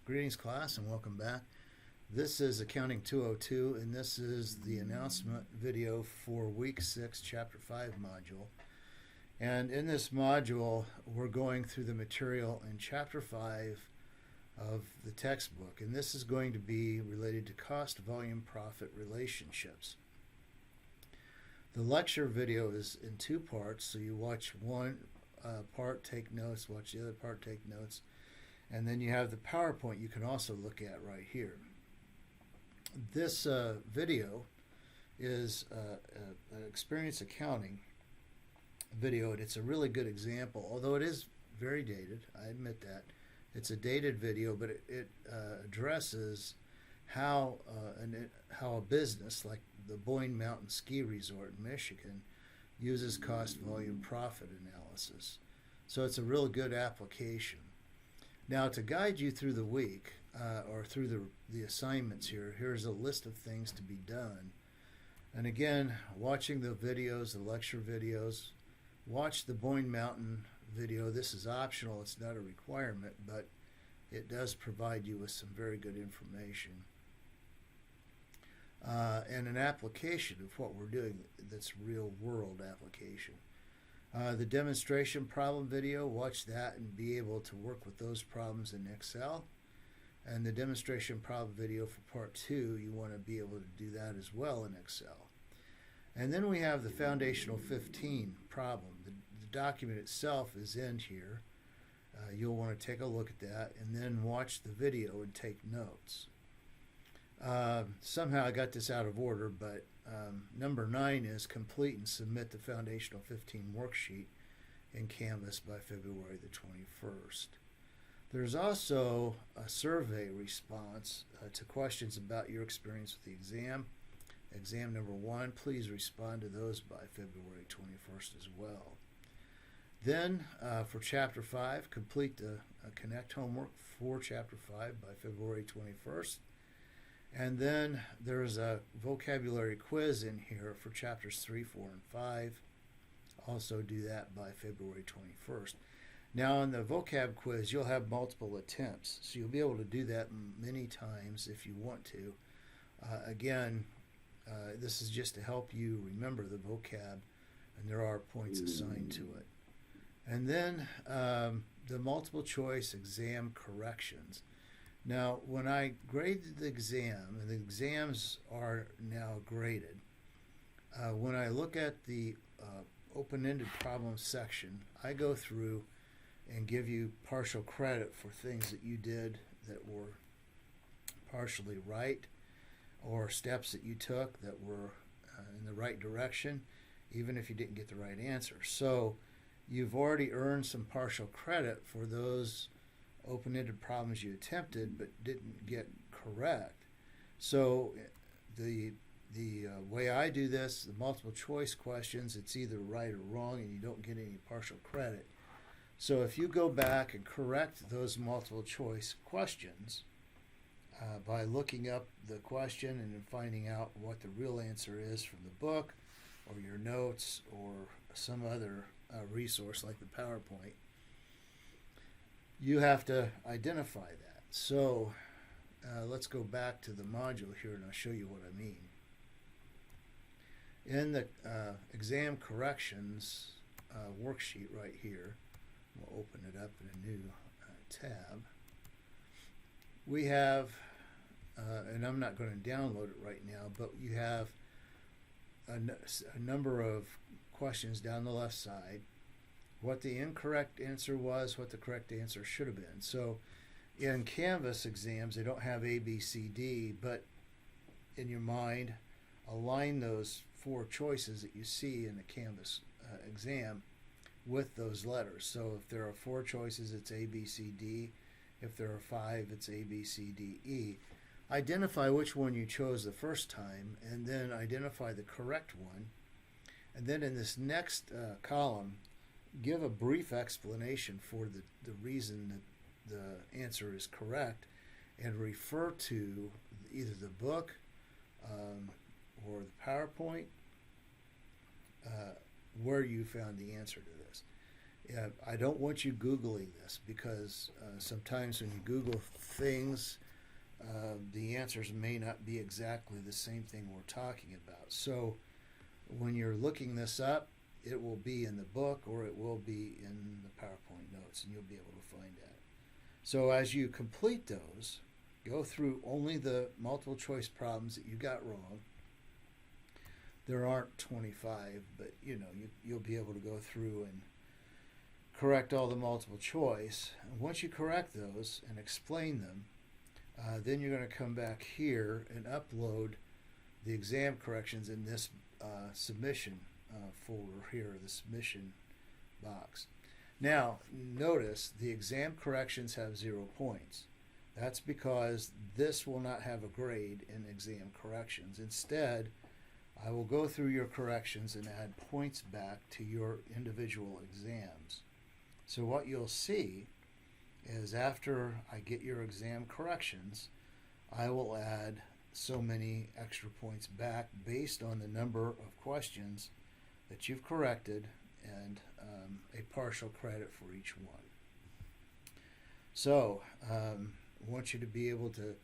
Greetings, class, and welcome back. This is Accounting 202, and this is the announcement video for Week 6, Chapter 5 module. And in this module, we're going through the material in Chapter 5 of the textbook, and this is going to be related to cost, volume, profit relationships. The lecture video is in two parts, so you watch one part, take notes, watch the other part, take notes. And then you have the PowerPoint you can also look at right here. This video is an experience accounting video, and it's a really good example, although it is very dated. I admit that. It's a dated video, but it addresses how a business like the Boyne Mountain Ski Resort in Michigan uses cost, volume, profit analysis. So it's a real good application. Now, to guide you through the week, or through the assignments here, here's a list of things to be done. And again, watching the videos, the lecture videos, watch the Boyne Mountain video. This is optional, it's not a requirement, but it does provide you with some very good information. And an application of what we're doing that's real world application. The demonstration problem video, watch that and be able to work with those problems in Excel. And the demonstration problem video for part 2, you want to be able to do that as well in Excel. And then we have the foundational 15 problem. The document itself is in here. You'll want to take a look at that and then watch the video and take notes. Somehow I got this out of order, but number 9 is complete and submit the foundational 15 worksheet in Canvas by February the 21st. There's also a survey response to questions about your experience with the exam. Exam number 1, please respond to those by February 21st as well. Then for Chapter 5, complete the Connect homework for Chapter 5 by February 21st. And then there's a vocabulary quiz in here for Chapters 3, 4, and 5. Also do that by February 21st. Now in the vocab quiz, you'll have multiple attempts, so you'll be able to do that many times if you want to. Again, this is just to help you remember the vocab, and there are points assigned to it. And then the multiple choice exam corrections. Now, when I graded the exam, and the exams are now graded, when I look at the open-ended problem section, I go through and give you partial credit for things that you did that were partially right, or steps that you took that were in the right direction, even if you didn't get the right answer. So you've already earned some partial credit for those open-ended problems you attempted but didn't get correct. So the way I do this, the multiple choice questions, it's either right or wrong and you don't get any partial credit. So if you go back and correct those multiple choice questions by looking up the question and then finding out what the real answer is from the book or your notes or some other resource like the PowerPoint, you have to identify that. So let's go back to the module here and I'll show you what I mean. In the exam corrections worksheet right here, we'll open it up in a new tab. We have, and I'm not going to download it right now, but you have a number of questions down the left side, what the incorrect answer was, what the correct answer should have been. So in Canvas exams, they don't have A, B, C, D, but in your mind, align those 4 choices that you see in the Canvas exam with those letters. So if there are 4 choices, it's A, B, C, D. If there are 5, it's A, B, C, D, E. Identify which one you chose the first time, and then identify the correct one. And then in this next column, give a brief explanation for the reason that the answer is correct, and refer to either the book or the PowerPoint where you found the answer to this. Yeah, I don't want you Googling this because sometimes when you Google things, the answers may not be exactly the same thing we're talking about. So when you're looking this up, it will be in the book or it will be in the PowerPoint notes, and you'll be able to find that. So as you complete those, go through only the multiple choice problems that you got wrong. There aren't 25, but you'll be able to go through and correct all the multiple choice. And once you correct those and explain them, then you're going to come back here and upload the exam corrections in this submission folder here, the submission box. Now, notice the exam corrections have 0 points. That's because this will not have a grade in exam corrections. Instead, I will go through your corrections and add points back to your individual exams. So what you'll see is after I get your exam corrections, I will add so many extra points back based on the number of questions that you've corrected and a partial credit for each one. So I want you to be able to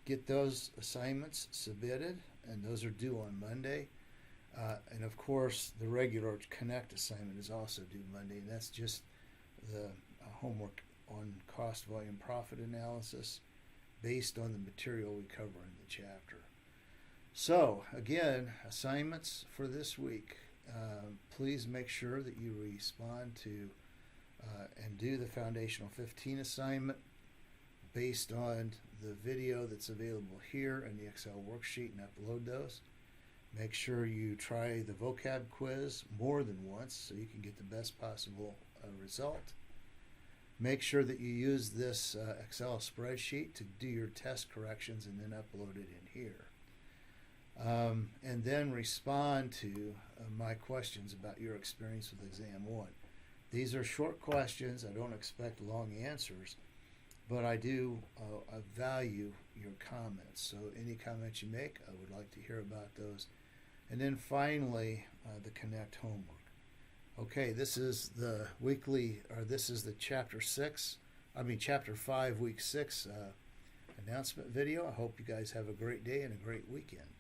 get those assignments submitted, and those are due on Monday. And of course, the regular Connect assignment is also due Monday, and that's just the homework on cost, volume, profit analysis based on the material we cover in the chapter. So again, assignments for this week. Please make sure that you respond to and do the Foundational 15 assignment based on the video that's available here in the Excel worksheet and upload those. Make sure you try the vocab quiz more than once so you can get the best possible result. Make sure that you use this Excel spreadsheet to do your test corrections and then upload it in here. And then respond to my questions about your experience with Exam 1. These are short questions. I don't expect long answers, but I do value your comments. So any comments you make, I would like to hear about those. And then finally, the Connect homework. Okay, this is the chapter 5, week 6 announcement video. I hope you guys have a great day and a great weekend.